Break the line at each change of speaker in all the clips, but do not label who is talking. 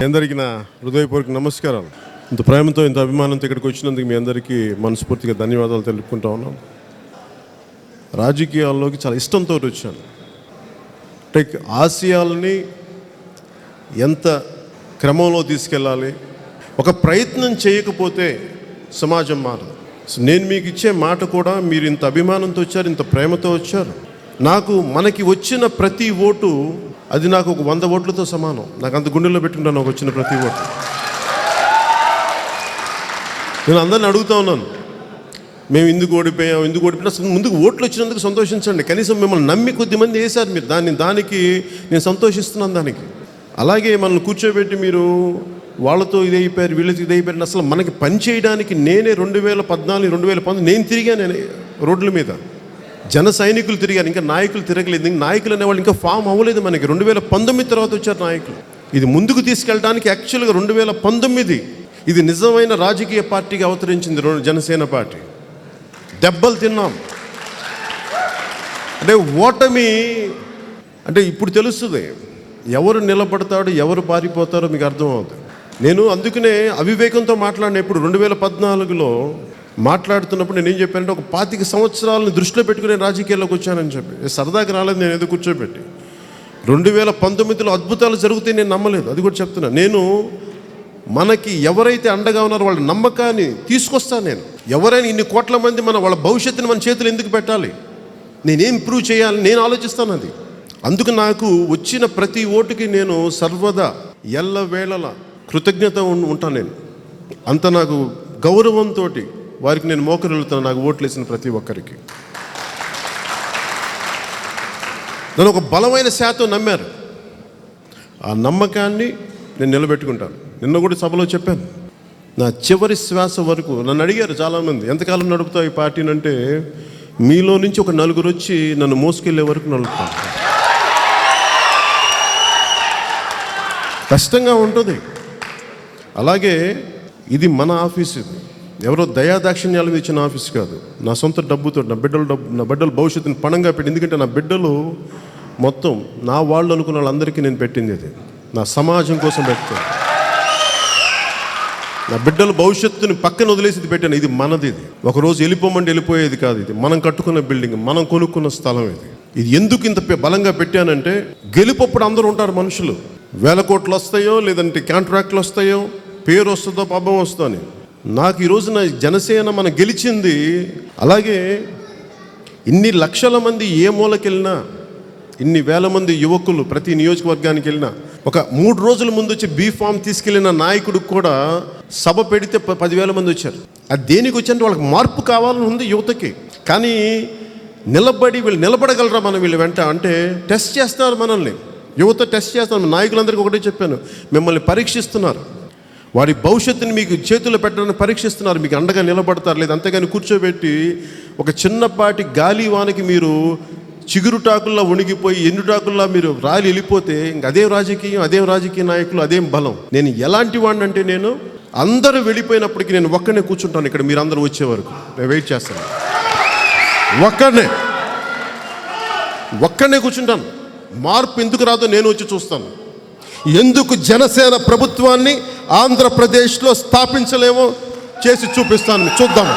అందరికీ నా హృదయపూర్వక నమస్కారాలు. ఇంత ప్రేమతో ఇంత అభిమానంతో ఇక్కడికి వచ్చినందుకు మీ అందరికీ మనస్ఫూర్తిగా ధన్యవాదాలు తెలుపుకుంటా ఉన్నాను. రాజకీయాల్లోకి చాలా ఇష్టంతో వచ్చాను. ఆశయాలని ఎంత క్రమంలో తీసుకెళ్ళాలి, ఒక ప్రయత్నం చేయకపోతే సమాజం మారదు. నేను మీకు ఇచ్చే మాట కూడా మీరు ఇంత అభిమానంతో వచ్చారు, ఇంత ప్రేమతో వచ్చారు. మనకి వచ్చిన ప్రతి ఓటు అది నాకు ఒక 100 ఓట్లతో సమానం. నాకు అంత గుండెల్లో పెట్టుకుంటాను నాకు వచ్చిన ప్రతి ఓటు. నేను అందరిని అడుగుతా ఉన్నాను, మేము ఎందుకు ఓడిపోయాం అసలు ముందుకు ఓట్లు వచ్చినందుకు సంతోషించండి. కనీసం మిమ్మల్ని నమ్మి కొద్దిమంది వేశారు మీరు, దానికి నేను సంతోషిస్తున్నాను. దానికి అలాగే మనల్ని కూర్చోబెట్టి మీరు వాళ్ళతో ఇదైపోయారు వీళ్ళతో ఇదైపోయారు. అసలు మనకి పని చేయడానికి నేనే 2014 2019 నేను తిరిగాను. నేను రోడ్ల మీద జన సైనికులు తిరిగారు, ఇంకా నాయకులు తిరగలేదు. ఇంకా నాయకులు అనేవాళ్ళు ఇంకా ఫామ్ అవ్వలేదు. మనకి 2019 తర్వాత వచ్చారు నాయకులు. ఇది ముందుకు తీసుకెళ్ళడానికి యాక్చువల్గా 2019 ఇది నిజమైన రాజకీయ పార్టీగా అవతరించింది జనసేన పార్టీ. దెబ్బలు తిన్నాం అంటే ఓటమి అంటే ఇప్పుడు తెలుస్తుంది ఎవరు నిలబడతాడు ఎవరు పారిపోతారో మీకు అర్థమవుతుంది. నేను అందుకనే అవివేకంతో మాట్లాడినప్పుడు 2014లో మాట్లాడుతున్నప్పుడు నేను ఏం చెప్పానంటే ఒక 25 సంవత్సరాలను దృష్టిలో పెట్టుకుని రాజకీయాల్లోకి వచ్చానని చెప్పి సరదాకి రాలేదు. నేను ఏదో కూర్చోబెట్టి 2019లో అద్భుతాలు జరిగితే నేను నమ్మలేదు. అది కూడా చెప్తున్నా. నేను మనకి ఎవరైతే అండగా ఉన్నారో వాళ్ళ నమ్మకాన్ని తీసుకొస్తాను. నేను ఎవరైనా ఇన్ని కోట్ల మంది వాళ్ళ భవిష్యత్తుని మన చేతులు ఎందుకు పెట్టాలి, నేనేం ఇంప్రూవ్ చేయాలి నేను ఆలోచిస్తాను. అది అందుకు నాకు వచ్చిన ప్రతి ఓటుకి నేను సర్వదా ఎల్లవేళలా కృతజ్ఞత ఉంటాను. నేను అంత నాకు గౌరవంతో వారికి నేను మోకరిల్లుతాను. నాకు ఓట్లు వేసిన ప్రతి ఒక్కరికి నన్ను ఒక బలమైన శాతం నమ్మారు. ఆ నమ్మకాన్ని నేను నిలబెట్టుకుంటాను. నిన్న కూడా సభలో చెప్పాను, నా చివరి శ్వాస వరకు నన్ను అడిగారు చాలామంది, ఎంతకాలం నడుపుతావు ఈ పార్టీని అంటే, మీలో నుంచి ఒక 4 వచ్చి నన్ను మోసుకెళ్ళే వరకు నడుపుతాను. కష్టంగా ఉంటుంది. అలాగే ఇది మన ఆఫీస్, ఇది ఎవరో దయాదాక్షిణ్యాలు ఇచ్చిన ఆఫీస్ కాదు. నా సొంత డబ్బుతో నా బిడ్డల భవిష్యత్తుని పణంగా పెట్టి, ఎందుకంటే నా బిడ్డలు మొత్తం నా వాళ్ళు అనుకున్న వాళ్ళందరికీ నేను పెట్టింది ఇది. నా సమాజం కోసం పెట్టాను. నా బిడ్డల భవిష్యత్తుని పక్కన వదిలేసి ఇది పెట్టాను. ఇది మనది. ఇది ఒకరోజు వెళ్ళిపోమంటే వెళ్ళిపోయేది కాదు. ఇది మనం కట్టుకున్న బిల్డింగ్, మనం కొనుక్కున్న స్థలం. ఇది ఎందుకు ఇంత బలంగా పెట్టానంటే, గెలుపప్పుడు అందరూ ఉంటారు మనుషులు. 1000 కోట్లు వస్తాయో లేదంటే కాంట్రాక్ట్లు వస్తాయో, పేరు వస్తుందో పబ్బం వస్తుందో అని. నాకు ఈరోజు నా జనసేన మనం గెలిచింది. అలాగే ఇన్ని లక్షల మంది ఏ మూలకెళ్ళినా, ఇన్ని వేల మంది యువకులు ప్రతి నియోజకవర్గానికి వెళ్ళినా, ఒక 3 రోజుల ముందు వచ్చి B.Pharm తీసుకెళ్ళిన నాయకుడికి కూడా సభ పెడితే 10,000 మంది వచ్చారు. అది దేనికి వచ్చారంటే వాళ్ళకి మార్పు కావాలని ఉంది యువతకి. కానీ వీళ్ళు నిలబడగలరా మనం వీళ్ళు వెంట అంటే టెస్ట్ చేస్తున్నారు మనల్ని. యువత టెస్ట్ చేస్తున్నారు. నాయకులందరికీ ఒకటే చెప్పాను, మిమ్మల్ని పరీక్షిస్తున్నారు. వారి భవిష్యత్తుని మీకు చేతుల్లో పెట్టడానికి పరీక్షిస్తున్నారు. మీకు అండగా నిలబడతారు లేదు. అంతేగాని కూర్చోబెట్టి ఒక చిన్నపాటి గాలి వానకి మీరు చిగురుటాకుల్లా వణిగిపోయి ఎండుటాకుల్లా మీరు రాలి వెళ్ళిపోతే ఇంక అదేం రాజకీయం, అదేం రాజకీయ నాయకులు, అదేం బలం. నేను ఎలాంటి వాడిని అంటే, నేను అందరూ వెళ్ళిపోయినప్పటికీ నేను ఒక్కనే కూర్చుంటాను ఇక్కడ. మీరు అందరూ వచ్చే వరకు నేను వెయిట్ చేస్తాను. ఒక్కనే కూర్చుంటాను. మార్పు ఎందుకు రాదో నేను వచ్చి చూస్తాను. ఎందుకు జనసేన ప్రభుత్వాన్ని ఆంధ్రప్రదేశ్లో స్థాపించలేమో చేసి చూపిస్తాను, చూద్దాము.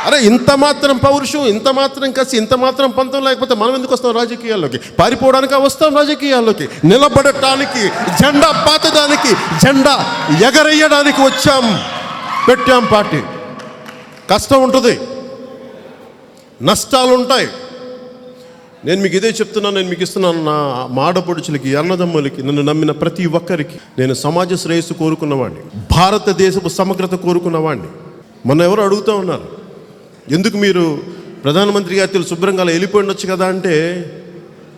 అరే ఇంత మాత్రం పౌరుషం, ఇంత మాత్రం కసి, ఇంత మాత్రం పంతం లేకపోతే మనం ఎందుకు వస్తాం రాజకీయాల్లోకి? పారిపోవడానికి వస్తాం రాజకీయాల్లోకి. నిలబడటానికి, జెండా పాతడానికి, జెండా ఎగరేయడానికి వచ్చాం, పెట్టాం పార్టీ. కష్టం ఉంటుంది, నష్టాలు ఉంటాయి. నేను మీకు ఇదే చెప్తున్నాను. నేను మీకు ఇస్తున్నాను, నా మాడపడుచులకి, అన్నదమ్ములకి, నన్ను నమ్మిన ప్రతి ఒక్కరికి నేను సమాజ శ్రేయస్సు కోరుకున్నవాడిని, భారతదేశపు సమగ్రత కోరుకున్నవాడిని. మొన్న ఎవరు అడుగుతూ ఉన్నారు, ఎందుకు మీరు ప్రధానమంత్రి గారితో శుభ్రంగా వెళ్ళిపోయి ఉండొచ్చు కదా అంటే,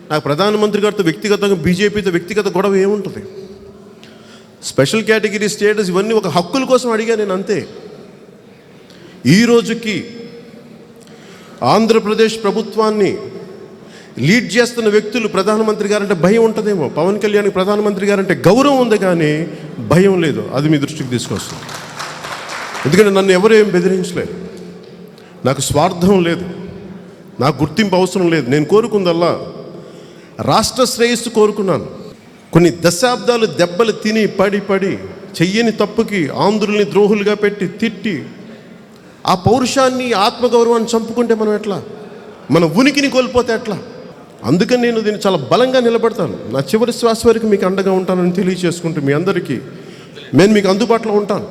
నాకు ప్రధానమంత్రి గారితో వ్యక్తిగతంగా, బీజేపీతో వ్యక్తిగత గొడవ ఏముంటుంది? స్పెషల్ కేటగిరీ స్టేటస్ ఇవన్నీ ఒక హక్కుల కోసం అడిగా నేను, అంతే. ఈ రోజుకి ఆంధ్రప్రదేశ్ ప్రభుత్వాన్ని లీడ్ చేస్తున్న వ్యక్తులు ప్రధానమంత్రి గారంటే భయం ఉంటుందేమో. పవన్ కళ్యాణ్ ప్రధానమంత్రి గారంటే గౌరవం ఉంది కానీ భయం లేదు. అది మీ దృష్టికి తీసుకొస్తుంది. ఎందుకంటే నన్ను ఎవరు ఏం బెదిరించలేదు. నాకు స్వార్థం లేదు, నాకు గుర్తింపు అవసరం లేదు. నేను కోరుకుందల్లా రాష్ట్ర శ్రేయస్సు కోరుకున్నాను. కొన్ని దశాబ్దాలు దెబ్బలు తిని పడి చెయ్యని తప్పుకి ఆంధ్రుల్ని ద్రోహులుగా పెట్టి తిట్టి ఆ పౌరుషాన్ని ఆత్మగౌరవాన్ని చంపుకుంటే మనం ఎట్లా? మన ఉనికిని కోల్పోతే ఎట్లా? అందుకని నేను దీన్ని చాలా బలంగా నిలబడతాను. నా చివరి శ్వాస వరకు మీకు అండగా ఉంటానని తెలియచేసుకుంటూ మీ అందరికీ నేను మీకు అందుబాటులో ఉంటాను.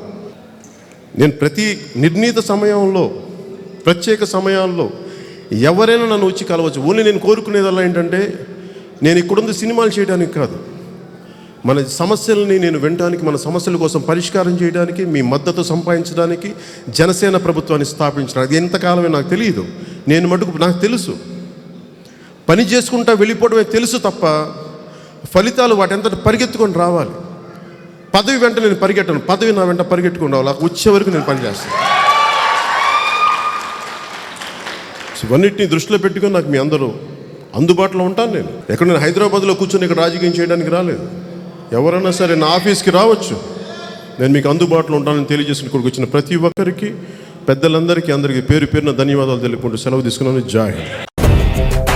నేను ప్రతి నిర్ణీత సమయంలో, ప్రత్యేక సమయాల్లో ఎవరైనా నన్ను వచ్చి కలవచ్చు. ఓన్లీ నేను కోరుకునేదల్లా ఏంటంటే, నేను ఇక్కడుంది సినిమాలు చేయడానికి కాదు, మన సమస్యలని నేను వినడానికి, మన సమస్యల కోసం పరిష్కారం చేయడానికి, మీ మద్దతు సంపాదించడానికి, జనసేన ప్రభుత్వాన్ని స్థాపించడానికి. అది ఎంతకాలమే నాకు తెలియదు. నేను మటుకు నాకు తెలుసు, పని చేసుకుంటా వెళ్ళిపోవడమే తెలుసు తప్ప ఫలితాలు వాటంతట పరిగెత్తుకొని రావాలి. పదవి వెంట నేను పరిగెట్టను, పదవి నా వెంట పరిగెట్టుకుని రావాలి. వచ్చే వరకు నేను పనిచేస్తాను. ఇవన్నిటిని దృష్టిలో పెట్టుకొని నాకు మీ అందరూ అందుబాటులో ఉంటాను. నేను హైదరాబాద్లో కూర్చొని ఇక్కడ రాజకీయం చేయడానికి రాలేదు. ఎవరైనా సరే నా ఆఫీస్కి రావచ్చు, నేను మీకు అందుబాటులో ఉంటానని తెలియజేసిన ఇక్కడికి వచ్చిన ప్రతి ఒక్కరికి, పెద్దలందరికీ, అందరికీ పేరు పేరున ధన్యవాదాలు తెలుపుకుంటూ సెలవు తీసుకున్నాను. జై హింద్.